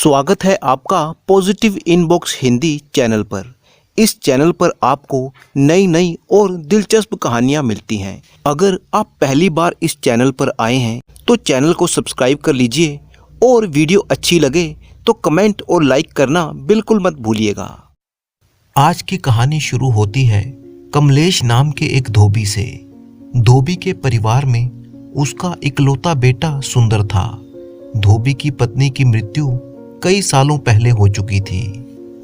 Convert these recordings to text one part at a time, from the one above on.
स्वागत है आपका पॉजिटिव इनबॉक्स हिंदी चैनल पर। इस चैनल पर आपको नई नई और दिलचस्प कहानियाँ मिलती हैं। अगर आप पहली बार इस चैनल पर आए हैं तो चैनल को सब्सक्राइब कर लीजिए और वीडियो अच्छी लगे तो कमेंट और लाइक करना बिल्कुल मत भूलिएगा। आज की कहानी शुरू होती है कमलेश नाम के एक धोबी से। धोबी के परिवार में उसका इकलौता बेटा सुंदर था। धोबी की पत्नी की मृत्यु कई सालों पहले हो चुकी थी।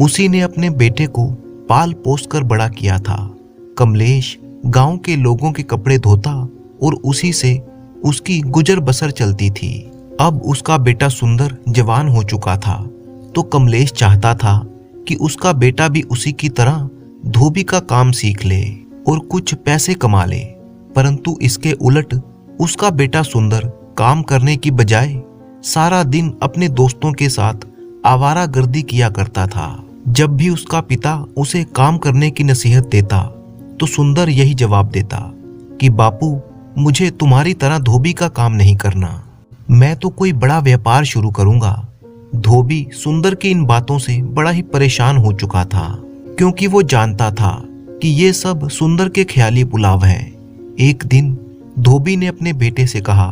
उसी ने अपने बेटे को पाल पोस कर बड़ा किया था। कमलेश गांव के लोगों के कपड़े धोता और उसी से उसकी गुजर बसर चलती थी। अब उसका बेटा सुंदर जवान हो चुका था तो कमलेश चाहता था कि उसका बेटा भी उसी की तरह धोबी का काम सीख ले और कुछ पैसे कमा ले। परंतु इसके उलट उसका बेटा सुंदर काम करने की बजाय सारा दिन अपने दोस्तों के साथ आवारागर्दी किया करता था। जब भी उसका पिता उसे काम करने की नसीहत देता तो सुंदर यही जवाब देता कि बापू, मुझे तुम्हारी तरह धोबी का काम नहीं करना, मैं तो कोई बड़ा व्यापार शुरू करूंगा। धोबी सुंदर की इन बातों से बड़ा ही परेशान हो चुका था, क्योंकि वो जानता था कि ये सब सुंदर के ख्याली पुलाव है। एक दिन धोबी ने अपने बेटे से कहा,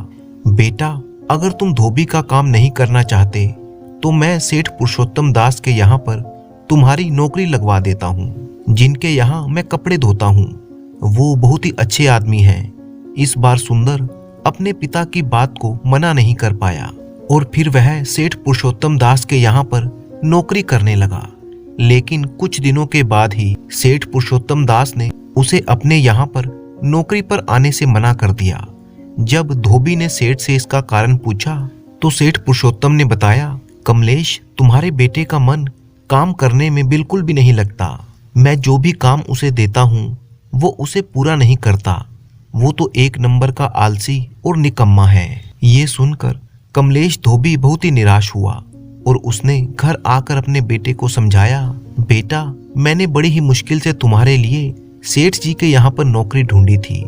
बेटा, अगर तुम धोबी का काम नहीं करना चाहते तो मैं सेठ पुरुषोत्तम दास के यहाँ पर तुम्हारी नौकरी लगवा देता हूँ, जिनके यहाँ मैं कपड़े धोता हूँ। वो बहुत ही अच्छे आदमी हैं। इस बार सुंदर अपने पिता की बात को मना नहीं कर पाया और फिर वह सेठ पुरुषोत्तम दास के यहाँ पर नौकरी करने लगा। लेकिन कुछ दिनों के बाद ही सेठ पुरुषोत्तम दास ने उसे अपने यहाँ पर नौकरी पर आने से मना कर दिया। जब धोबी ने सेठ से इसका कारण पूछा तो सेठ पुरुषोत्तम ने बताया, कमलेश, तुम्हारे बेटे का मन काम करने में बिल्कुल भी नहीं लगता। मैं जो भी काम उसे देता हूँ वो उसे पूरा नहीं करता। वो तो एक नंबर का आलसी और निकम्मा है। ये सुनकर कमलेश धोबी बहुत ही निराश हुआ और उसने घर आकर अपने बेटे को समझाया, बेटा, मैंने बड़ी ही मुश्किल से तुम्हारे लिए सेठ जी के यहाँ पर नौकरी ढूंढी थी।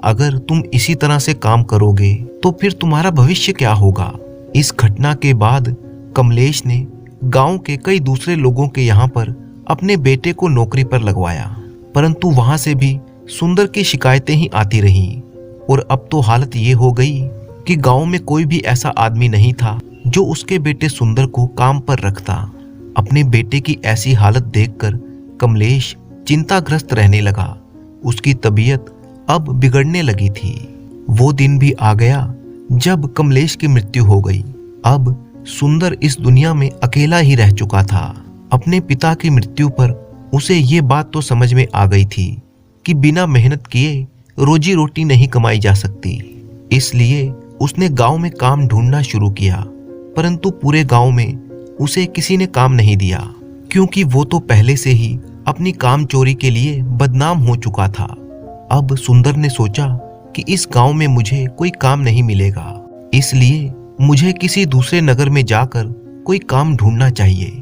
अगर तुम इसी तरह से काम करोगे तो फिर तुम्हारा भविष्य क्या होगा। इस घटना के बाद कमलेश ने गांव के कई दूसरे लोगों के यहाँ पर अपने बेटे को नौकरी पर लगवाया, परंतु वहां से भी सुंदर की शिकायतें ही आती रहीं। और अब तो हालत ये हो गई कि गांव में कोई भी ऐसा आदमी नहीं था जो उसके बेटे सुंदर को काम पर रखता। अपने बेटे की ऐसी हालत देखकर कमलेश चिंताग्रस्त रहने लगा। उसकी तबीयत अब बिगड़ने लगी थी। वो दिन भी आ गया जब कमलेश की मृत्यु हो गई। अब सुंदर इस दुनिया में अकेला ही रह चुका था। अपने पिता की मृत्यु पर उसे ये बात तो समझ में आ गई थी कि बिना मेहनत किए रोजी रोटी नहीं कमाई जा सकती। इसलिए उसने गांव में काम ढूंढना शुरू किया, परंतु पूरे गांव में उसे किसी ने काम नहीं दिया, क्योंकि वो तो पहले से ही अपनी काम चोरी के लिए बदनाम हो चुका था। अब सुंदर ने सोचा कि इस गांव में मुझे कोई काम नहीं मिलेगा, इसलिए मुझे किसी दूसरे नगर में जाकर कोई काम ढूंढना चाहिए।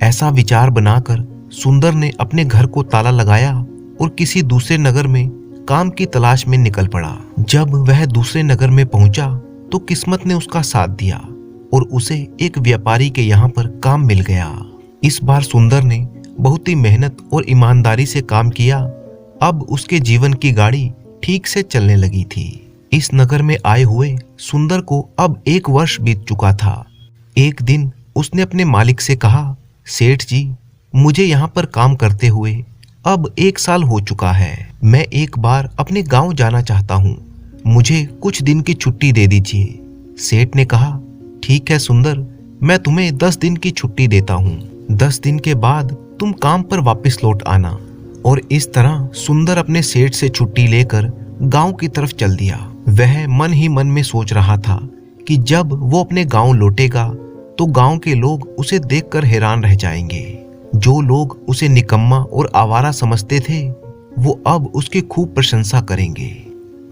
ऐसा विचार बनाकर सुंदर ने अपने घर को ताला लगाया और किसी दूसरे नगर में काम की तलाश में निकल पड़ा। जब वह दूसरे नगर में पहुंचा तो किस्मत ने उसका साथ दिया और उसे एक व्यापारी के यहाँ पर काम मिल गया। इस बार सुंदर ने बहुत ही मेहनत और ईमानदारी से काम किया। अब उसके जीवन की गाड़ी ठीक से चलने लगी थी। इस नगर में आए हुए सुंदर को अब 1 वर्ष बीत चुका था। एक दिन उसने अपने मालिक से कहा, सेठ जी, मुझे यहाँ पर काम करते हुए अब 1 साल हो चुका है। मैं एक बार अपने गांव जाना चाहता हूँ, मुझे कुछ दिन की छुट्टी दे दीजिए। सेठ ने कहा, ठीक है सुंदर, मैं तुम्हें 10 दिन की छुट्टी देता हूँ। 10 दिन के बाद तुम काम पर वापस लौट आना। और इस तरह सुंदर अपने सेठ से छुट्टी लेकर गांव की तरफ चल दिया। वह मन ही मन में सोच रहा था कि जब वो अपने गांव लौटेगा तो गांव के लोग उसे देखकर हैरान रह जाएंगे। जो लोग उसे निकम्मा और आवारा समझते थे वो अब उसकी खूब प्रशंसा करेंगे।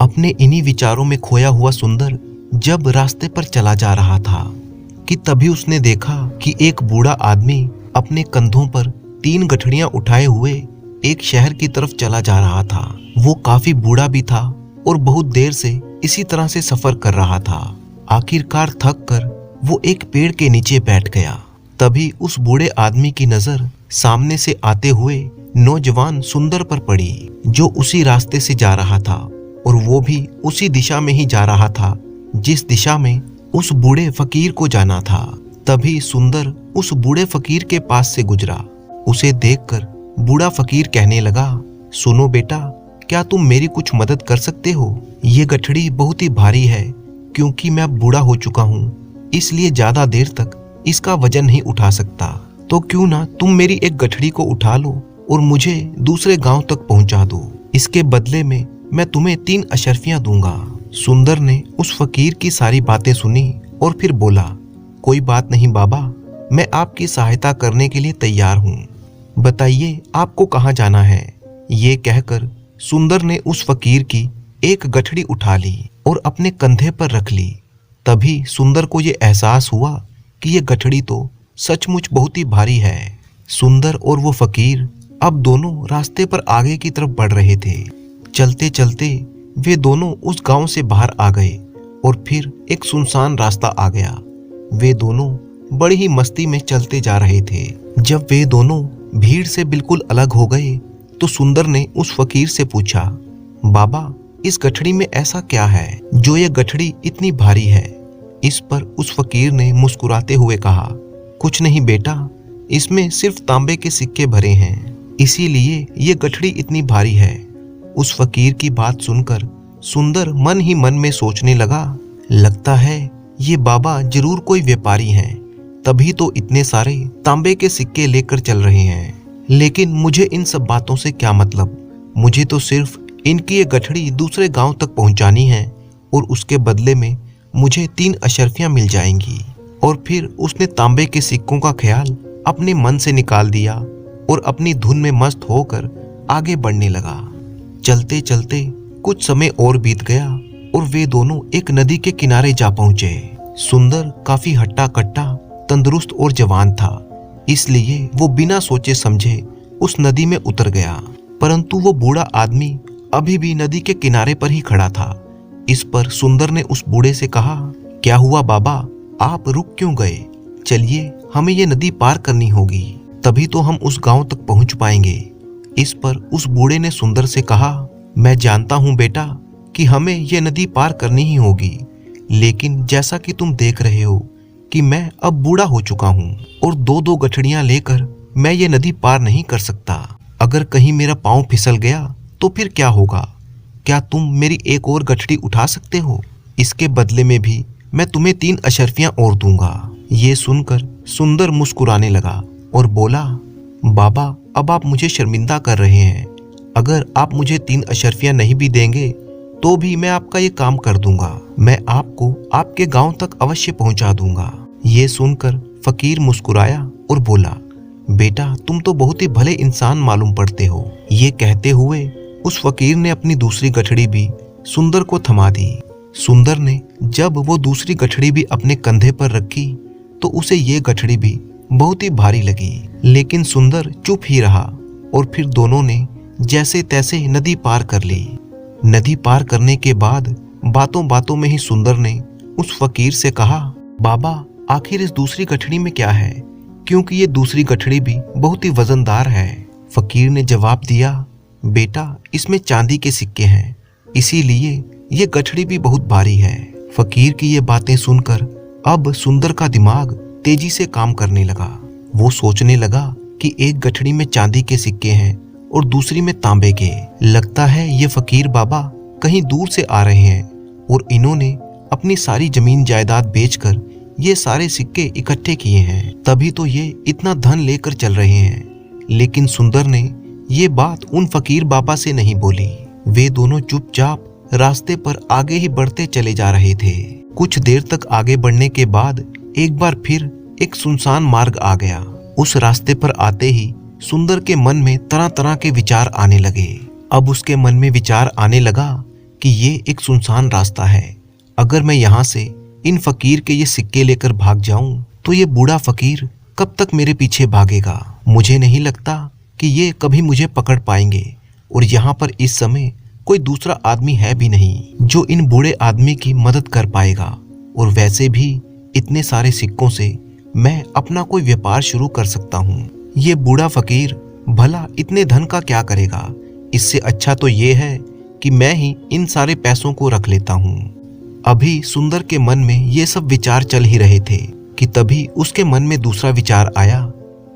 अपने इन्हीं विचारों में खोया हुआ सुंदर जब रास्ते पर चला जा रहा था कि तभी उसने देखा कि एक बूढ़ा आदमी अपने कंधों पर 3 गठड़ियां उठाए हुए एक शहर की तरफ चला जा रहा था। वो काफी बूढ़ा भी था और बहुत देर से इसी तरह से सफर कर रहा था। आखिरकार थक कर वो एक पेड़ के नीचे बैठ गया तभी उस बूढ़े आदमी की नजर सामने से आते हुए नौजवान सुंदर पर पड़ी, जो उसी रास्ते से जा रहा था और वो भी उसी दिशा में ही जा रहा था जिस दिशा में उस बूढ़े फकीर को जाना था। तभी सुंदर उस बूढ़े फकीर के पास से गुजरा। उसे देखकर बूढ़ा फकीर कहने लगा, सुनो बेटा, क्या तुम मेरी कुछ मदद कर सकते हो? ये गठड़ी बहुत ही भारी है, क्योंकि मैं अब बूढ़ा हो चुका हूँ, इसलिए ज्यादा देर तक इसका वजन नहीं उठा सकता। तो क्यों ना तुम मेरी एक गठड़ी को उठा लो और मुझे दूसरे गांव तक पहुंचा दो। इसके बदले में मैं तुम्हें 3 अशर्फियां दूंगा। सुंदर ने उस फकीर की सारी बातें सुनी और फिर बोला, कोई बात नहीं बाबा, मैं आपकी सहायता करने के लिए तैयार हूँ। बताइए आपको कहाँ जाना है? ये कहकर सुंदर ने उस फकीर की एक गठड़ी उठा ली और अपने कंधे पर रख ली। तभी सुंदर को ये एहसास हुआ कि ये गठड़ी तो सचमुच बहुत ही भारी है। सुंदर और वो फकीर अब दोनों रास्ते पर आगे की तरफ बढ़ रहे थे। चलते चलते वे दोनों उस गांव से बाहर आ गए और फिर एक सुनसान रास्ता आ गया। वे दोनों बड़ी ही मस्ती में चलते जा रहे थे। जब वे दोनों भीड़ से बिल्कुल अलग हो गए तो सुंदर ने उस फकीर से पूछा, बाबा, इस गठड़ी में ऐसा क्या है जो ये गठड़ी इतनी भारी है? इस पर उस फकीर ने मुस्कुराते हुए कहा, कुछ नहीं बेटा, इसमें सिर्फ तांबे के सिक्के भरे हैं, इसीलिए ये गठड़ी इतनी भारी है। उस फकीर की बात सुनकर सुंदर मन ही मन में सोचने लगा, लगता है ये बाबा जरूर कोई व्यापारी हैं, तभी तो इतने सारे तांबे के सिक्के लेकर चल रहे हैं। लेकिन मुझे इन सब बातों से क्या मतलब? मुझे तो सिर्फ इनकी ये गठड़ी दूसरे गांव तक पहुंचानी है और उसके बदले में मुझे 3 अशर्फियां मिल जाएंगी। और फिर उसने तांबे के सिक्कों का ख्याल अपने मन से निकाल दिया और अपनी धुन में मस्त होकर आगे बढ़ने लगा। चलते चलते कुछ समय और बीत गया और वे दोनों एक नदी के किनारे जा पहुंचे। सुंदर काफी हट्टा कट्टा, तंदुरुस्त और जवान था, इसलिए वो बिना सोचे समझे उस नदी में उतर गया। परंतु वो बूढ़ा आदमी अभी भी नदी के किनारे पर ही खड़ा था। इस पर सुंदर ने उस बूढ़े से कहा, क्या हुआ बाबा, आप रुक क्यों गए? चलिए, हमें ये नदी पार करनी होगी, तभी तो हम उस गांव तक पहुंच पाएंगे। इस पर उस बूढ़े ने सुंदर से कहा, मैं जानता हूं बेटा कि हमें ये नदी पार करनी ही होगी, लेकिन जैसा कि तुम देख रहे हो कि मैं अब बूढ़ा हो चुका हूँ और 2-2 गठड़ियां लेकर मैं ये नदी पार नहीं कर सकता। अगर कहीं मेरा पांव फिसल गया तो फिर क्या होगा? क्या तुम मेरी एक और गठड़ी उठा सकते हो? इसके बदले में भी मैं तुम्हें 3 अशर्फियां और दूंगा। ये सुनकर सुंदर मुस्कुराने लगा और बोला, बाबा, अब आप मुझे शर्मिंदा कर रहे हैं। अगर आप मुझे 3 अशर्फियां नहीं भी देंगे तो भी मैं आपका ये काम कर दूंगा। मैं आपको आपके गांव तक अवश्य पहुंचा दूंगा। ये सुनकर फकीर मुस्कुराया और बोला, बेटा, तुम तो बहुत ही भले इंसान मालूम पड़ते हो। ये कहते हुए उस फकीर ने अपनी दूसरी गठड़ी भी सुंदर को थमा दी। सुंदर ने जब वो दूसरी गठड़ी भी अपने कंधे पर रखी तो उसे ये गठड़ी भी बहुत ही भारी लगी, लेकिन सुंदर चुप ही रहा और फिर दोनों ने जैसे तैसे नदी पार कर ली। नदी पार करने के बाद बातों बातों में ही सुंदर ने उस फकीर से कहा, बाबा, आखिर इस दूसरी गठड़ी में क्या है, क्योंकि ये दूसरी गठड़ी भी बहुत ही वजनदार है। फकीर ने जवाब दिया, बेटा, इसमें चांदी के सिक्के हैं, इसीलिए ये गठड़ी भी बहुत भारी है। फकीर की ये बातें सुनकर अब सुंदर का दिमाग तेजी से काम करने लगा। वो सोचने लगा कि एक गठड़ी में चांदी के सिक्के हैं और दूसरी में तांबे के। लगता है ये फकीर बाबा कहीं दूर से आ रहे हैं और इन्होंने अपनी सारी जमीन जायदाद बेचकर ये सारे सिक्के इकट्ठे किए हैं, तभी तो ये इतना धन लेकर चल रहे हैं। लेकिन सुंदर ने ये बात उन फकीर बाबा से नहीं बोली। वे दोनों चुपचाप रास्ते पर आगे ही बढ़ते चले जा रहे थे। कुछ देर तक आगे बढ़ने के बाद एक बार फिर एक सुनसान मार्ग आ गया। उस रास्ते पर आते ही सुंदर के मन में तरह तरह के विचार आने लगे। अब उसके मन में विचार आने लगा कि ये एक सुनसान रास्ता है, अगर मैं यहाँ से इन फकीर के ये सिक्के लेकर भाग जाऊं तो ये बूढ़ा फकीर कब तक मेरे पीछे भागेगा? मुझे नहीं लगता कि ये कभी मुझे पकड़ पाएंगे और यहाँ पर इस समय कोई दूसरा आदमी है भी नहीं जो इन बूढ़े आदमी की मदद कर पाएगा। और वैसे भी इतने सारे सिक्कों से मैं अपना कोई व्यापार शुरू कर सकता हूँ। ये बूढ़ा फकीर भला इतने धन का क्या करेगा, इससे अच्छा तो ये है कि मैं ही इन सारे पैसों को रख लेता हूँ। अभी सुंदर के मन में ये सब विचार चल ही रहे थे कि तभी उसके मन में दूसरा विचार आया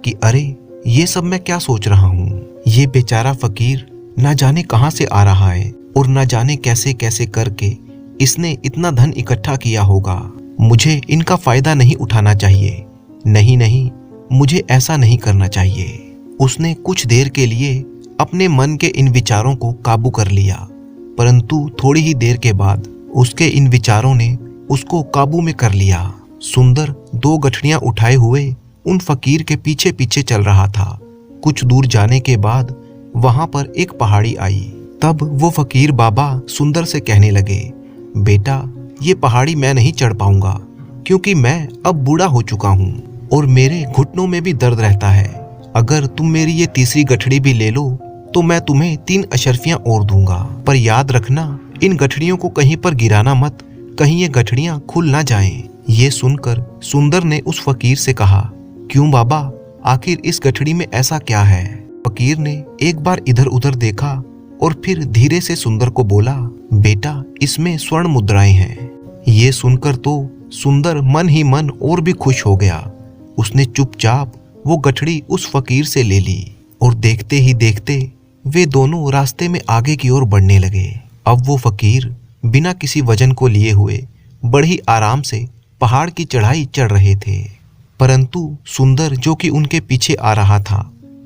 कि अरे ये सब मैं क्या सोच रहा हूँ। ये बेचारा फकीर ना जाने कहाँ से आ रहा है और ना जाने कैसे कैसे करके इसने इतना धन इकट्ठा किया होगा। मुझे इनका फायदा नहीं उठाना चाहिए। नहीं नहीं, मुझे ऐसा नहीं करना चाहिए। उसने कुछ देर के लिए अपने मन के इन विचारों को काबू कर लिया, परंतु थोड़ी ही देर के बाद उसके इन विचारों ने उसको काबू में कर लिया। सुंदर 2 गठरियां उठाए हुए उन फकीर के पीछे पीछे चल रहा था। कुछ दूर जाने के बाद वहां पर एक पहाड़ी आई। तब वो फकीर बाबा सुंदर से कहने लगे, बेटा ये पहाड़ी मैं नहीं चढ़ पाऊंगा, क्योंकि मैं अब बूढ़ा हो चुका हूँ और मेरे घुटनों में भी दर्द रहता है। अगर तुम मेरी ये तीसरी गठरी भी ले लो तो मैं तुम्हें 3 अशर्फियां और दूंगा, पर याद रखना इन गठरियों को कहीं पर गिराना मत, कहीं ये गठरियां खुल ना जाएं। ये सुनकर सुंदर ने उस फकीर से कहा, क्यों बाबा, आखिर इस गठरी में ऐसा क्या है? फकीर ने एक बार इधर उधर देखा और फिर धीरे से सुंदर को बोला, बेटा इसमें स्वर्ण मुद्राएं हैं। ये सुनकर तो सुंदर मन ही मन और भी खुश हो गया। उसने चुपचाप वो गठरी उस फकीर से ले ली और देखते ही देखते वे दोनों रास्ते में आगे की ओर बढ़ने लगे। अब वो फकीर बिना किसी वजन को लिए हुए बड़ी आराम से पहाड़ की चढ़ाई चढ़ रहे थे, परंतु सुंदर जो कि उनके पीछे आ रहा था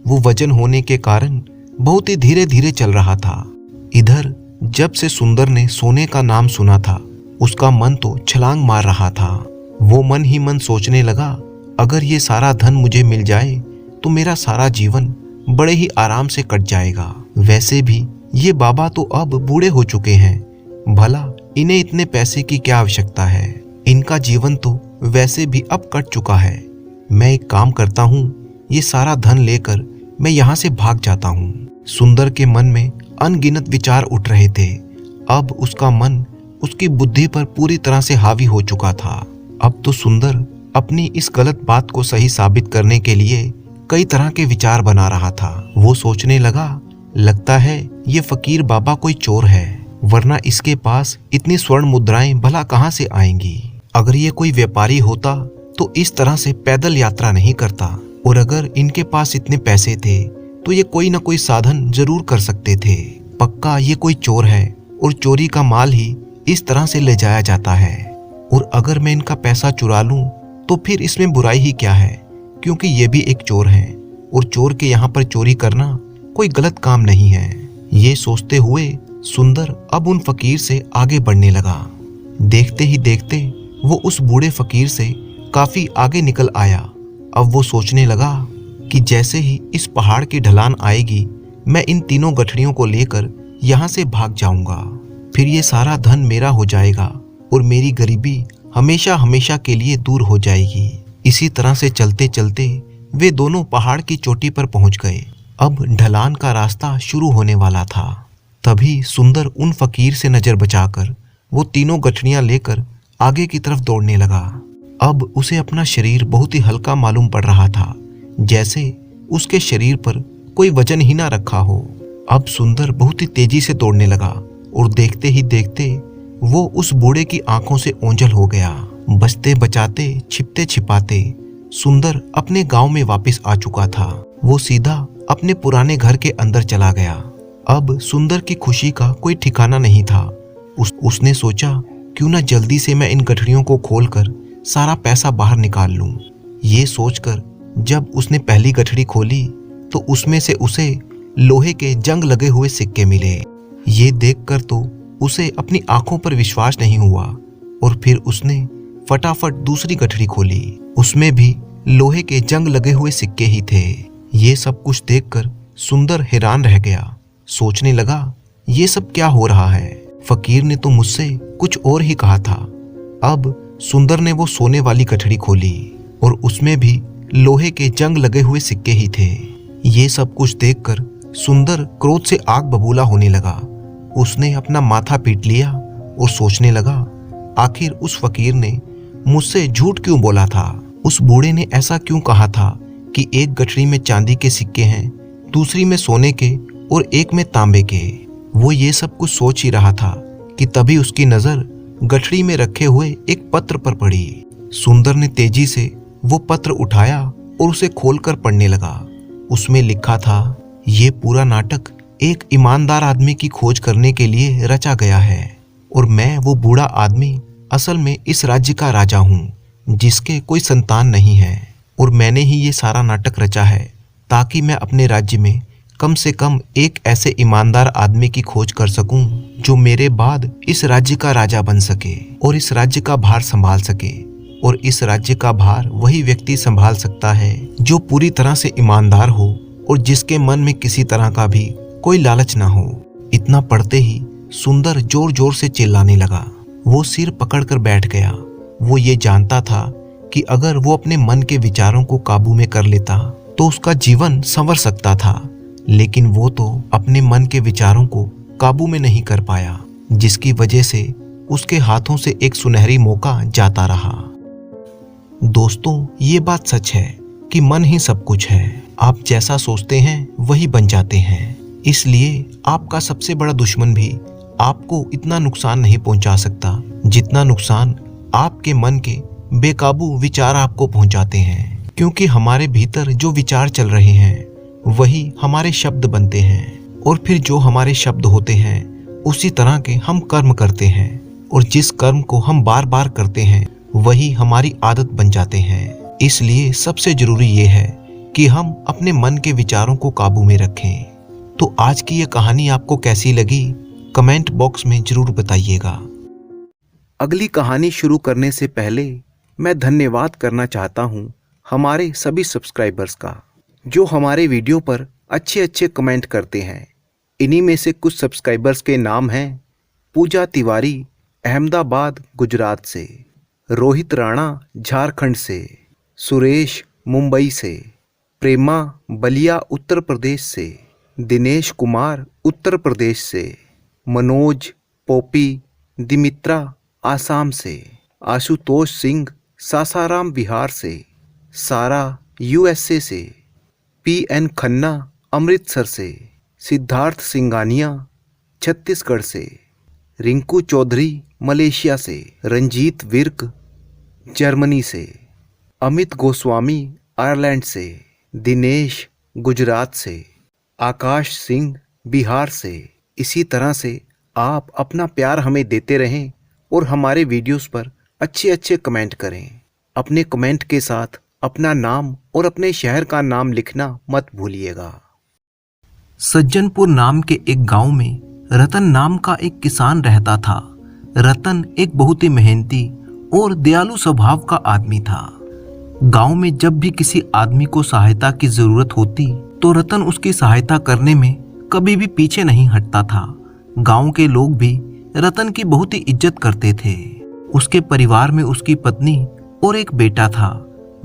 वो वजन होने के कारण बहुत ही धीरे धीरे चल रहा था। इधर जब से सुंदर ने सोने का नाम सुना था उसका मन तो छलांग मार रहा था। वो मन ही मन सोचने लगा, अगर ये सारा धन मुझे मिल जाए तो मेरा सारा जीवन बड़े ही आराम से कट जाएगा। वैसे भी ये बाबा तो अब बूढ़े हो चुके हैं, भला इन्हें इतने पैसे की क्या आवश्यकता है? इनका जीवन तो वैसे भी अब कट चुका है। मैं एक काम करता हूँ, ये सारा धन लेकर मैं यहाँ से भाग जाता हूँ। सुंदर के मन में अनगिनत विचार उठ रहे थे। अब उसका मन उसकी बुद्धि पर पूरी तरह से हावी हो चुका था। अब तो सुंदर अपनी इस गलत बात को सही साबित करने के लिए कई तरह के विचार बना रहा था। वो सोचने लगा, लगता है ये फकीर बाबा कोई चोर है, वरना इसके पास इतनी स्वर्ण मुद्राएं भला कहाँ से आएंगी। अगर ये कोई व्यापारी होता तो इस तरह से पैदल यात्रा नहीं करता, और अगर इनके पास इतने पैसे थे तो ये कोई ना कोई साधन जरूर कर सकते थे। पक्का ये कोई चोर है और चोरी का माल ही इस तरह से ले जाया जाता है। और अगर मैं इनका पैसा चुरा लूं तो फिर इसमें बुराई ही क्या है, क्योंकि ये भी एक चोर है और चोर के यहाँ पर चोरी करना कोई गलत काम नहीं है। ये सोचते हुए सुंदर अब उन फकीर से आगे बढ़ने लगा। देखते ही देखते वो उस बूढ़े फकीर से काफी आगे निकल आया। अब वो सोचने लगा कि जैसे ही इस पहाड़ की ढलान आएगी मैं इन तीनों गठरियों को लेकर यहाँ से भाग जाऊंगा, फिर ये सारा धन मेरा हो जाएगा और मेरी गरीबी हमेशा हमेशा के लिए दूर हो जाएगी। इसी तरह से चलते चलते वे दोनों पहाड़ की चोटी पर पहुंच गए। अब ढलान का रास्ता शुरू होने वाला था। तभी सुंदर उन फकीर से नजर बचाकर वो तीनों गठरियां लेकर आगे की तरफ दौड़ने लगा। अब उसे अपना शरीर बहुत ही हल्का मालूम पड़ रहा था, जैसे उसके शरीर पर कोई वजन ही ना रखा हो। अब सुंदर बहुत ही तेजी से दौड़ने लगा और देखते ही देखते वो उस बूढ़े की आंखों से ओंझल हो गया। बचते बचाते छिपते छिपाते सुंदर अपने गांव में वापस आ चुका था। वो सीधा अपने पुराने घर के अंदर चला गया। अब सुंदर की खुशी का कोई ठिकाना नहीं था। उसने सोचा, क्यों ना जल्दी से मैं इन गठरियों को खोलकर सारा पैसा बाहर निकाल लूं। ये सोचकर जब उसने पहली गठरी खोली तो उसमें से उसे लोहे के जंग लगे हुए सिक्के मिले। ये देखकर तो उसे अपनी आंखों पर विश्वास नहीं हुआ और फिर उसने फटाफट दूसरी गठरी खोली। उसमें भी लोहे के जंग लगे हुए सिक्के ही थे। ये सब कुछ देखकर सुंदर हैरान रह गया। सोचने लगा, ये सब क्या हो रहा है? फकीर ने तो मुझसे कुछ और ही कहा था। अब सुंदर ने वो सोने वाली गठरी खोली और उसमें भी लोहे के जंग लगे हुए सिक्के ही थे। ये सब कुछ देखकर सुंदर क्रोध से आग बबूला होने लगा। उसने अपना माथा पीट लिया और सोचने लगा, आखिर उस फकीर ने मुझसे झूठ क्यों बोला था? उस बूढ़े ने ऐसा क्यों कहा था कि एक गठरी में चांदी के सिक्के हैं, दूसरी में सोने के और एक में तांबे के। वो ये सब कुछ सोच ही रहा था कि तभी उसकी नजर गठरी में रखे हुए एक पत्र पर पड़ी। सुंदर ने तेजी से वो पत्र उठाया और उसे खोलकर पढ़ने लगा। उसमें लिखा था, ये पूरा नाटक एक ईमानदार आदमी की खोज करने के लिए रचा गया है और मैं वो बूढ़ा आदमी असल में इस राज्य का राजा हूँ जिसके कोई संतान नहीं है, और मैंने ही ये सारा नाटक रचा है ताकि मैं अपने राज्य में कम से कम एक ऐसे ईमानदार आदमी की खोज कर सकूं जो मेरे बाद इस राज्य का राजा बन सके और इस राज्य का भार संभाल सके। और इस राज्य का भार वही व्यक्ति संभाल सकता है जो पूरी तरह से ईमानदार हो और जिसके मन में किसी तरह का भी कोई लालच ना हो। इतना पढ़ते ही सुंदर जोर जोर से चिल्लाने लगा। वो सिर पकड़कर बैठ गया। वो ये जानता था कि अगर वो अपने मन के विचारों को काबू में कर लेता तो उसका जीवन संवर सकता था, लेकिन वो तो अपने मन के विचारों को काबू में नहीं कर पाया, जिसकी वजह से उसके हाथों से एक सुनहरी मौका जाता रहा। दोस्तों, ये बात सच है कि मन ही सब कुछ है। आप जैसा सोचते हैं वही बन जाते हैं। इसलिए आपका सबसे बड़ा दुश्मन भी आपको इतना नुकसान नहीं पहुंचा सकता जितना नुकसान आपके मन के बेकाबू विचार आपको पहुंचाते हैं। क्योंकि हमारे भीतर जो विचार चल रहे हैं वही हमारे शब्द बनते हैं, और फिर जो हमारे शब्द होते हैं उसी तरह के हम कर्म करते हैं, और जिस कर्म को हम बार बार करते हैं वही हमारी आदत बन जाते हैं। इसलिए सबसे जरूरी ये है कि हम अपने मन के विचारों को काबू में रखें। तो आज की ये कहानी आपको कैसी लगी कमेंट बॉक्स में जरूर बताइएगा। अगली कहानी शुरू करने से पहले मैं धन्यवाद करना चाहता हूँ हमारे सभी सब्सक्राइबर्स का, जो हमारे वीडियो पर अच्छे अच्छे कमेंट करते हैं। इन्हीं में से कुछ सब्सक्राइबर्स के नाम हैं: पूजा तिवारी अहमदाबाद गुजरात से, रोहित राणा झारखंड से, सुरेश मुंबई से, प्रेमा बलिया उत्तर प्रदेश से, दिनेश कुमार उत्तर प्रदेश से, मनोज पोपी दिमित्रा आसाम से, आशुतोष सिंह सासाराम बिहार से, सारा यूएसए से, पीएन खन्ना अमृतसर से, सिद्धार्थ सिंगानिया छत्तीसगढ़ से, रिंकू चौधरी मलेशिया से, रंजीत विर्क जर्मनी से, अमित गोस्वामी आयरलैंड से, दिनेश गुजरात से, आकाश सिंह बिहार से। इसी तरह से आप अपना प्यार हमें देते रहें और हमारे वीडियोस पर अच्छे अच्छे कमेंट करें। अपने कमेंट के साथ अपना नाम और अपने शहर का नाम लिखना मत भूलिएगा। सज्जनपुर नाम के एक गांव में रतन नाम का एक किसान रहता था। रतन एक बहुत ही मेहनती और दयालु स्वभाव का आदमी था। गांव में जब भी किसी आदमी को सहायता की जरूरत होती तो रतन उसकी सहायता करने में कभी भी पीछे नहीं हटता था। गांव के लोग भी रतन की बहुत ही इज्जत करते थे। उसके परिवार में उसकी पत्नी और एक बेटा था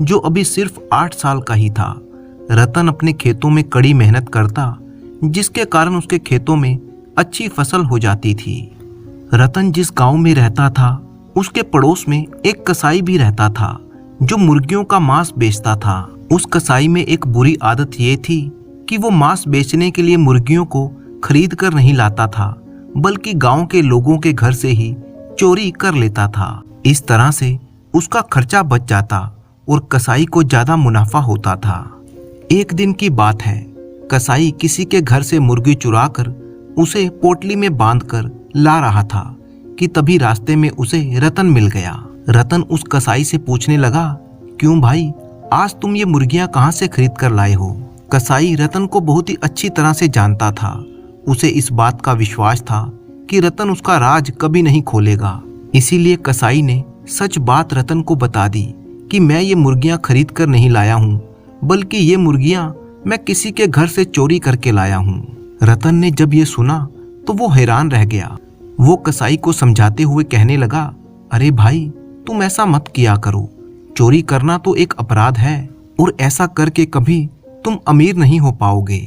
जो अभी सिर्फ 8 साल का ही था। रतन अपने खेतों में कड़ी मेहनत करता, जिसके कारण उसके खेतों में अच्छी फसल हो जाती थी। रतन जिस गांव में रहता था उसके पड़ोस में एक कसाई भी रहता था जो मुर्गियों का मांस बेचता था। उस कसाई में एक बुरी आदत ये थी कि वो मांस बेचने के लिए मुर्गियों को खरीद कर नहीं लाता था, बल्कि गांव के लोगों के घर से ही चोरी कर लेता था। इस तरह से उसका खर्चा बच जाता और कसाई को ज्यादा मुनाफा होता था। एक दिन की बात है, कसाई किसी के घर से मुर्गी चुराकर उसे पोटली में बांधकर ला रहा था कि तभी रास्ते में उसे रतन मिल गया। रतन उस कसाई से पूछने लगा, क्यों भाई, आज तुम ये मुर्गियां कहाँ से खरीद कर लाए हो? कसाई रतन को बहुत ही अच्छी तरह से जानता था। उसे इस बात का विश्वास था कि रतन उसका राज कभी नहीं खोलेगा। इसीलिए कसाई ने सच बात रतन को बता दी कि मैं ये मुर्गियां खरीद कर नहीं लाया हूँ, बल्कि ये मुर्गियां मैं किसी के घर से चोरी करके लाया हूँ। रतन ने जब ये सुना तो वो हैरान रह गया। वो कसाई को समझाते हुए कहने लगा, अरे भाई, तुम ऐसा मत किया करो। चोरी करना तो एक अपराध है और ऐसा करके कभी तुम अमीर नहीं हो पाओगे।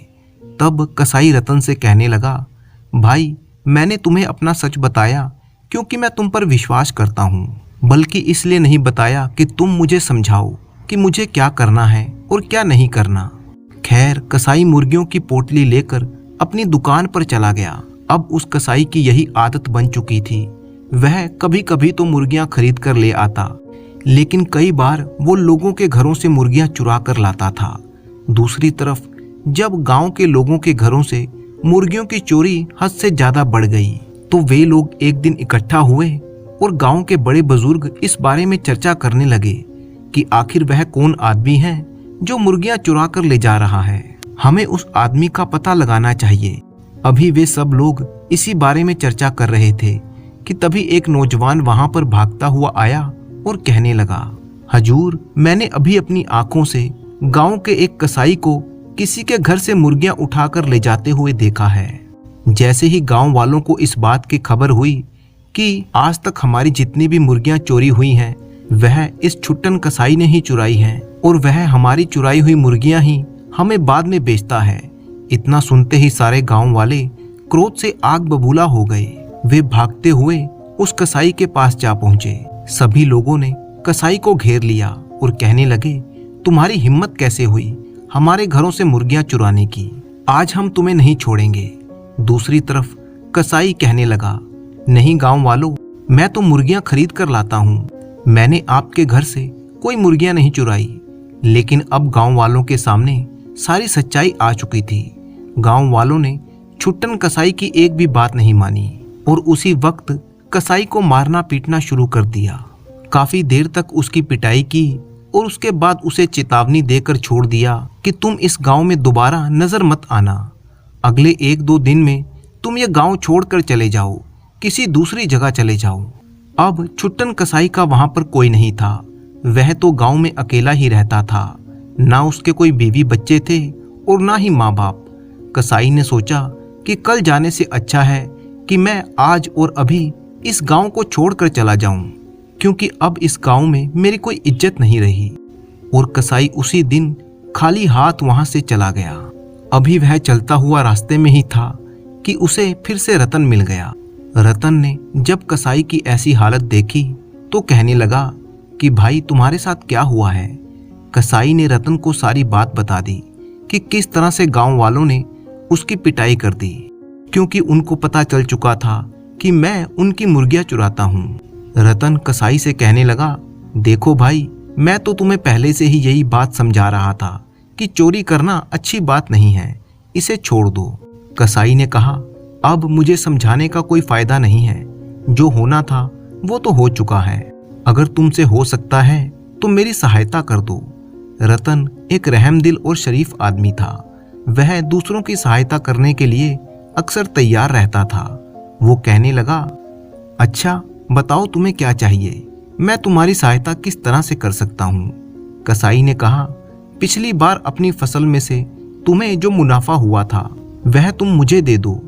तब कसाई रतन से कहने लगा, भाई, मैंने तुम्हें अपना सच बताया क्योंकि मैं तुम पर विश्वास करता हूँ, बल्कि इसलिए नहीं बताया कि तुम मुझे समझाओ कि मुझे क्या करना है और क्या नहीं करना। खैर, कसाई मुर्गियों की पोटली लेकर अपनी दुकान पर चला गया। अब उस कसाई की यही आदत बन चुकी थी। वह कभी कभी तो मुर्गियां खरीद कर ले आता, लेकिन कई बार वो लोगों के घरों से मुर्गियां चुरा कर लाता था। दूसरी तरफ जब गांव के लोगों के घरों से मुर्गियों की चोरी हद से ज्यादा बढ़ गई, तो वे लोग एक दिन इकट्ठा हुए और गांव के बड़े बुजुर्ग इस बारे में चर्चा करने लगे कि आखिर वह कौन आदमी है जो मुर्गियां चुरा कर ले जा रहा है। हमें उस आदमी का पता लगाना चाहिए। अभी वे सब लोग इसी बारे में चर्चा कर रहे थे कि तभी एक नौजवान वहां पर भागता हुआ आया और कहने लगा, हजूर, मैंने अभी अपनी आंखों से गांव के एक कसाई को किसी के घर से मुर्गियां उठाकर ले जाते हुए देखा है। जैसे ही गांव वालों को इस बात की खबर हुई कि आज तक हमारी जितनी भी मुर्गियां चोरी हुई हैं, वह इस छुट्टन कसाई ने ही चुराई हैं और वह हमारी चुराई हुई मुर्गियां ही हमें बाद में बेचता है। इतना सुनते ही सारे गांव वाले क्रोध से आग बबूला हो गए। वे भागते हुए उस कसाई के पास जा पहुंचे। सभी लोगों ने कसाई को घेर लिया और कहने लगे, तुम्हारी हिम्मत कैसे हुई हमारे घरों से मुर्गियां चुराने की? आज हम तुम्हें नहीं छोड़ेंगे। दूसरी तरफ कसाई कहने लगा, नहीं गांव वालों, मैं तो मुर्गियां खरीद कर लाता हूं। मैंने आपके घर से कोई मुर्गियां नहीं चुराई। लेकिन अब गांव वालों के सामने सारी सच्चाई आ चुकी थी। गांव वालों ने छुट्टन कसाई की एक भी बात नहीं मानी और उसी वक्त कसाई को मारना पीटना शुरू कर दिया। काफी देर तक उसकी पिटाई की और उसके बाद उसे चेतावनी देकर छोड़ दिया कि तुम इस गांव में दोबारा नजर मत आना। अगले 1-2 दिन में तुम ये गांव छोड़कर चले जाओ, किसी दूसरी जगह चले जाओ। अब छुट्टन कसाई का वहां पर कोई नहीं था। वह तो गांव में अकेला ही रहता था। ना उसके कोई बीवी बच्चे थे और ना ही माँ बाप। कसाई ने सोचा कि कल जाने से अच्छा है कि मैं आज और अभी इस गांव को छोड़कर चला जाऊं, क्योंकि अब इस गांव में मेरी कोई इज्जत नहीं रही। और कसाई उसी दिन खाली हाथ वहां से चला गया। अभी वह चलता हुआ रास्ते में ही था कि उसे फिर से रतन मिल गया। रतन ने जब कसाई की ऐसी हालत देखी तो कहने लगा कि भाई, तुम्हारे साथ क्या हुआ है? कसाई ने रतन को सारी बात बता दी कि किस तरह से गांव वालों ने उसकी पिटाई कर दी, क्योंकि उनको पता चल चुका था कि मैं उनकी मुर्गियां चुराता हूं। रतन कसाई से कहने लगा, देखो भाई, मैं तो तुम्हें पहले से ही यही बात समझा रहा था कि चोरी करना अच्छी बात नहीं है, इसे छोड़ दो। कसाई ने कहा, अब मुझे समझाने का कोई फायदा नहीं है। जो होना था वो तो हो चुका है। अगर तुमसे हो सकता है तो मेरी सहायता कर दो। रतन एक रहमदिल और शरीफ आदमी था। वह दूसरों की सहायता करने के लिए अक्सर तैयार रहता था। वो कहने लगा, अच्छा बताओ तुम्हें क्या चाहिए, मैं तुम्हारी सहायता किस तरह से कर सकता हूँ। कसाई ने कहा, पिछली बार अपनी फसल में से तुम्हें जो मुनाफा हुआ था वह तुम मुझे दे दो।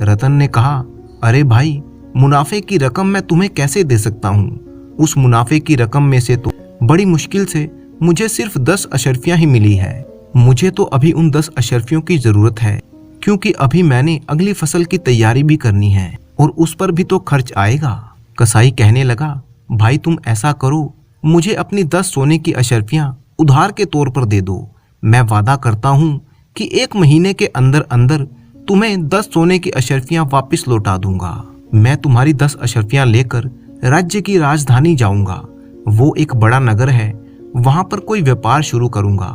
रतन ने कहा, अरे भाई, मुनाफे की रकम मैं तुम्हें कैसे दे सकता हूँ? उस मुनाफे की रकम में से तो बड़ी मुश्किल से मुझे सिर्फ 10 अशर्फियाँ ही मिली है। मुझे तो अभी उन 10 अशर्फियों की जरूरत है, क्योंकि अभी मैंने अगली फसल की तैयारी भी करनी है और उस पर भी तो खर्च आएगा। कसाई कहने लगा, भाई तुम ऐसा करो, मुझे अपनी 10 सोने की अशर्फियाँ उधार के तौर पर दे दो। मैं वादा करता हूँ कि 1 महीने के अंदर अंदर तुम्हें 10 सोने की अशर्फियाँ वापस लौटा दूंगा। मैं तुम्हारी 10 अशर्फियाँ लेकर राज्य की राजधानी जाऊंगा। वो एक बड़ा नगर है, वहां पर कोई व्यापार शुरू करूंगा।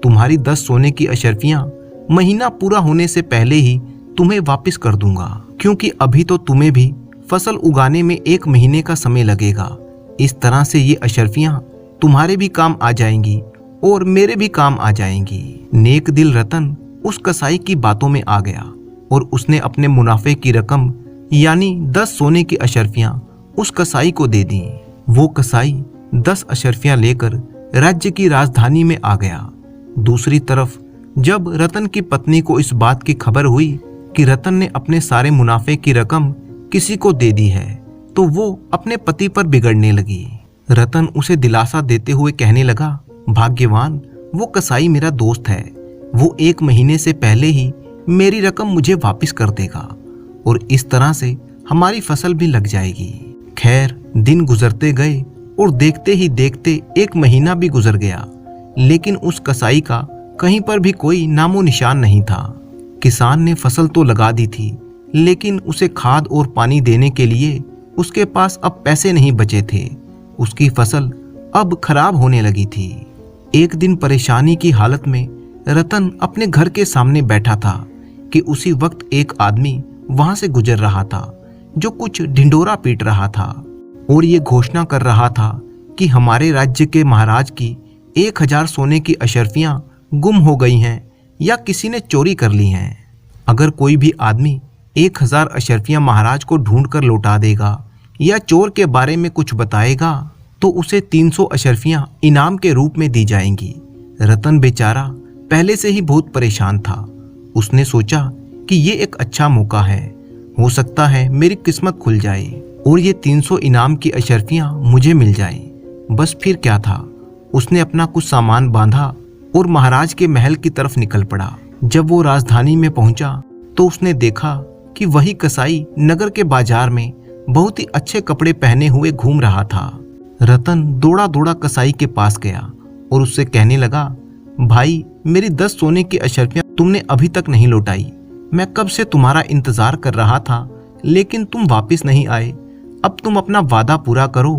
तुम्हारी 10 सोने की अशर्फियाँ महीना पूरा होने से पहले ही तुम्हें वापस कर दूंगा, क्योंकि अभी तो तुम्हें भी फसल उगाने में 1 महीने का समय लगेगा। इस तरह से ये अशर्फियाँ तुम्हारे भी काम आ जाएंगी और मेरे भी काम आ जाएंगी। नेक दिल रतन उस कसाई की बातों में आ गया और उसने अपने मुनाफे की रकम यानी 10 सोने की अशर्फियाँ उस कसाई को दे दी। वो कसाई 10 अशर्फियाँ लेकर राज्य की राजधानी में आ गया। दूसरी तरफ जब रतन की पत्नी को इस बात की खबर हुई कि रतन ने अपने सारे मुनाफे की रकम किसी को दे दी है, तो वो अपने पति पर बिगड़ने लगी। रतन उसे दिलासा देते हुए कहने लगा, भाग्यवान, वो कसाई मेरा दोस्त है। वो 1 महीने से पहले ही मेरी रकम मुझे वापस कर देगा और इस तरह से हमारी फसल भी लग जाएगी। खैर, दिन गुजरते गए और देखते ही देखते 1 महीना भी गुजर गया, लेकिन उस कसाई का कहीं पर भी कोई नामो निशान नहीं था। किसान ने फसल तो लगा दी थी, लेकिन उसे खाद और पानी देने के लिए उसके पास अब पैसे नहीं बचे थे। उसकी फसल अब खराब होने लगी थी। एक दिन परेशानी की हालत में रतन अपने घर के सामने बैठा था कि उसी वक्त एक आदमी वहां से गुजर रहा था, जो कुछ ढिंढोरा पीट रहा था और ये घोषणा कर रहा था कि हमारे राज्य के महाराज की 1000 सोने की अशर्फियां गुम हो गई हैं या किसी ने चोरी कर ली हैं। अगर कोई भी आदमी 1000 अशर्फियां महाराज को ढूंढ कर लौटा देगा या चोर के बारे में कुछ बताएगा तो उसे 300 अशर्फियां इनाम के रूप में दी जाएंगी। रतन बेचारा पहले से ही बहुत परेशान था। उसने सोचा कि ये एक अच्छा मौका है, हो सकता है मेरी किस्मत खुल जाए और ये 300 इनाम की अशर्फियां मुझे मिल जाएं। बस फिर क्या था, उसने अपना कुछ सामान बांधा और महाराज के महल की तरफ निकल पड़ा। जब वो राजधानी में पहुंचा तो उसने देखा कि वही कसाई नगर के बाजार में बहुत ही अच्छे कपड़े पहने हुए घूम रहा था। रतन दौड़ा दौड़ा कसाई के पास गया और उससे कहने लगा, भाई मेरी 10 सोने की अशर्फियां तुमने अभी तक नहीं लौटाई। मैं कब से तुम्हारा इंतजार कर रहा था, लेकिन तुम वापस नहीं आए। अब तुम अपना वादा पूरा करो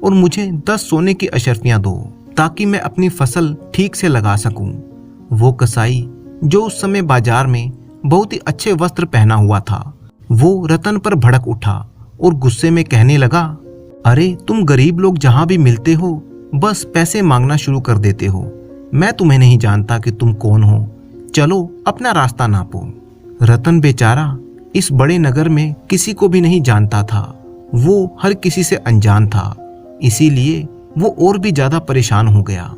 और मुझे 10 सोने की अशर्फियां दो, ताकि मैं अपनी फसल ठीक से लगा सकूं। वो कसाई, जो उस समय बाजार में बहुत ही अच्छे वस्त्र पहना हुआ था, वो रतन पर भड़क उठा और गुस्से में कहने लगा, अरे तुम गरीब लोग जहां भी मिलते हो बस पैसे मांगना शुरू कर देते हो। मैं तुम्हें नहीं जानता कि तुम कौन हो, चलो अपना रास्ता नापो। रतन बेचारा इस बड़े नगर में किसी को भी नहीं जानता था, वो हर किसी से अनजान था, इसीलिए वो और भी ज्यादा परेशान हो गया।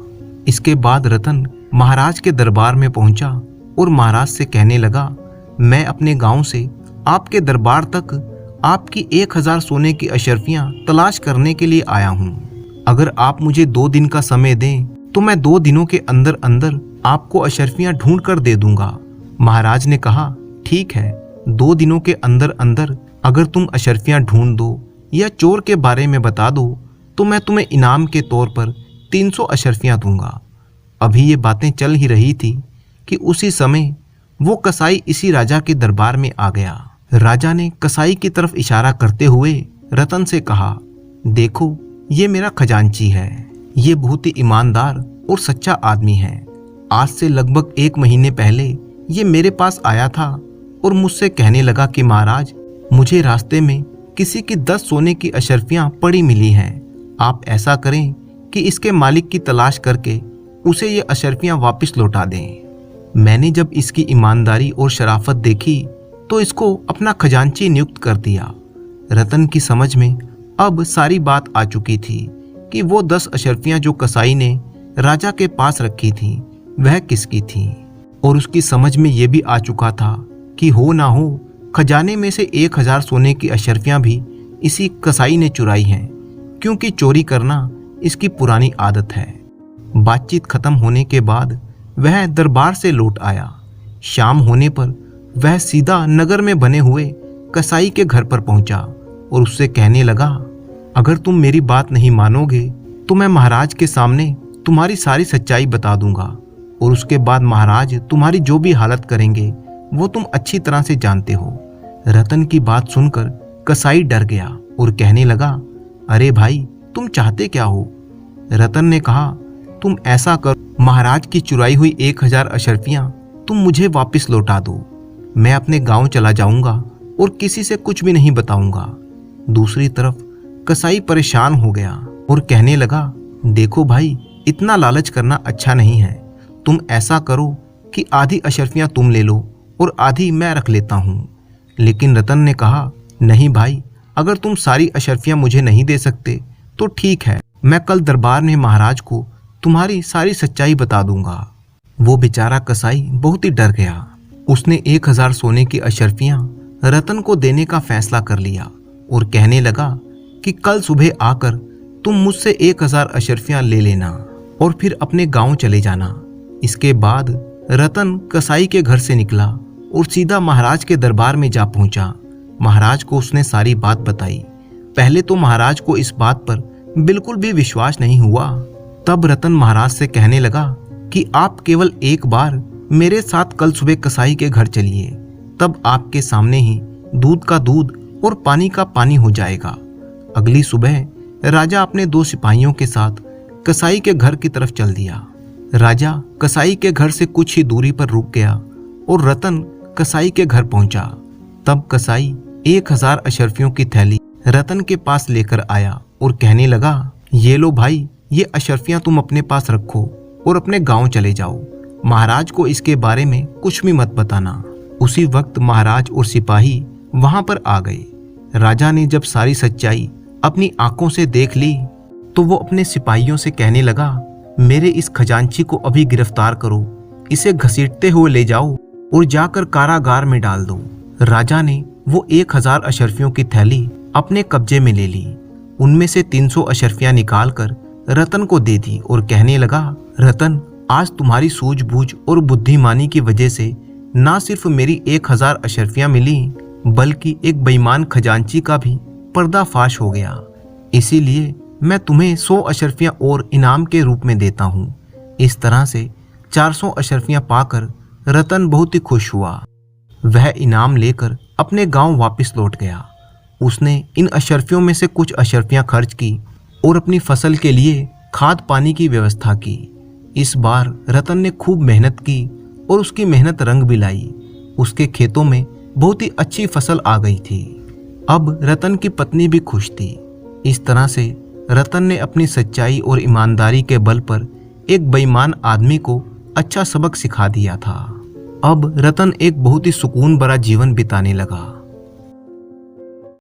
इसके बाद रतन महाराज के दरबार में पहुंचा और महाराज से कहने लगा, मैं अपने गांव से आपके दरबार तक आपकी 1000 सोने की अशर्फियां तलाश करने के लिए आया हूं। अगर आप मुझे 2 दिन का समय दें तो मैं 2 दिनों के अंदर अंदर आपको अशर्फियां ढूंढ कर दे दूंगा। महाराज ने कहा, ठीक है, 2 दिनों के अंदर अंदर अगर तुम अशर्फियां ढूंढ दो या चोर के बारे में बता दो तो मैं तुम्हें इनाम के तौर पर 300 अशर्फियां दूंगा। अभी ये बातें चल ही रही थी कि उसी समय वो कसाई इसी राजा के दरबार में आ गया। राजा ने कसाई की तरफ इशारा करते हुए रतन से कहा, देखो ये मेरा खजांची है, ये बहुत ही ईमानदार और सच्चा आदमी है। आज से लगभग 1 महीने पहले ये मेरे पास आया था और मुझसे कहने लगा कि महाराज, मुझे रास्ते में किसी की 10 सोने की अशर्फियां पड़ी मिली हैं। आप ऐसा करें कि इसके मालिक की तलाश करके उसे ये अशर्फियां वापस लौटा दें। मैंने जब इसकी ईमानदारी और शराफत देखी तो इसको अपना खजांची नियुक्त कर दिया। रतन की समझ में अब सारी बात आ चुकी थी कि वो 10 अशर्फियां जो कसाई ने राजा के पास रखी थी वह किसकी थी, और उसकी समझ में ये भी आ चुका था कि हो ना हो खजाने में से 1000 सोने की अशर्फियां भी इसी कसाई ने चुराई हैं, क्योंकि चोरी करना इसकी पुरानी आदत है। बातचीत खत्म होने के बाद वह दरबार से लौट आया। शाम होने पर वह सीधा नगर में बने हुए कसाई के घर पर पहुंचा और उससे कहने लगा, अगर तुम मेरी बात नहीं मानोगे तो मैं महाराज के सामने तुम्हारी सारी सच्चाई बता दूंगा, और उसके बाद महाराज तुम्हारी जो भी हालत करेंगे वो तुम अच्छी तरह से जानते हो। रतन की बात सुनकर कसाई डर गया और कहने लगा, अरे भाई तुम चाहते क्या हो? रतन ने कहा, तुम ऐसा करो, महाराज की चुराई हुई 1000 अशर्फियां तुम मुझे वापस लौटा दो। मैं अपने गांव चला जाऊंगा और किसी से कुछ भी नहीं बताऊंगा। दूसरी तरफ कसाई परेशान हो गया और कहने लगा, देखो भाई, इतना लालच करना अच्छा नहीं है। तुम ऐसा करो कि आधी अशर्फियां तुम ले लो और आधी मैं रख लेता हूँ। लेकिन रतन ने कहा, नहीं भाई, अगर तुम सारी अशर्फियां मुझे नहीं दे सकते तो ठीक है, मैं कल दरबार में महाराज को तुम्हारी सारी सच्चाई बता दूंगा। वो बेचारा कसाई बहुत ही डर गया। उसने 1000 सोने की अशर्फियां रतन को देने का फैसला कर लिया और कहने लगा कि कल सुबह आकर तुम मुझसे 1000 अशर्फियां ले लेना और फिर अपने गांव चले जाना। इसके बाद रतन कसाई के घर से निकला और सीधा महाराज के दरबार में जा पहुंचा। महाराज को उसने सारी बात बताई। पहले तो महाराज को इस बात पर बिल्कुल भी विश्वास नहीं हुआ। तब रतन महाराज से कहने लगा कि आप केवल एक बार मेरे साथ कल सुबह कसाई के घर चलिए, तब आपके सामने ही दूध का दूध और पानी का पानी हो जाएगा। अगली सुबह राजा अपने 2 सिपाहियों के साथ कसाई के घर की तरफ चल दिया। राजा कसाई के घर से कुछ ही दूरी पर रुक गया और रतन कसाई के घर पहुंचा। तब कसाई 1000 अशर्फियों की थैली रतन के पास लेकर आया और कहने लगा, ये लो भाई, ये अशर्फियां तुम अपने पास रखो और अपने गांव चले जाओ। महाराज को इसके बारे में कुछ भी मत बताना। उसी वक्त महाराज और सिपाही वहां पर आ गए। राजा ने जब सारी सच्चाई अपनी आंखों से देख ली तो वो अपने सिपाहियों से कहने लगा, मेरे इस खजांची को अभी गिरफ्तार करो, इसे घसीटते हुए ले जाओ और जाकर कारागार में डाल दो। राजा ने वो 1000 अशर्फियों की थैली अपने कब्जे में ले ली। उनमें से 300 अशर्फियां निकालकर रतन को दे दी और कहने लगा, रतन, आज तुम्हारी सूझबूझ और बुद्धिमानी की वजह से ना सिर्फ मेरी 1000 अशर्फियां मिली, बल्कि एक बेईमान खजांची का भी पर्दाफाश हो गया। इसीलिए मैं तुम्हें 100 अशर्फियां और इनाम के रूप में देता हूँ। इस तरह से 400 अशर्फियां पाकर रतन बहुत ही खुश हुआ। वह इनाम लेकर अपने गांव वापस लौट गया। उसने इन अशर्फियों में से कुछ अशर्फियां खर्च की और अपनी फसल के लिए खाद पानी की व्यवस्था की। इस बार रतन ने खूब मेहनत की और उसकी मेहनत रंग भी लाई। उसके खेतों में बहुत ही अच्छी फसल आ गई थी। अब रतन की पत्नी भी खुश थी। इस तरह से रतन ने अपनी सच्चाई और ईमानदारी के बल पर एक बेईमान आदमी को अच्छा सबक सिखा दिया था। अब रतन एक बहुत ही सुकून भरा जीवन बिताने लगा।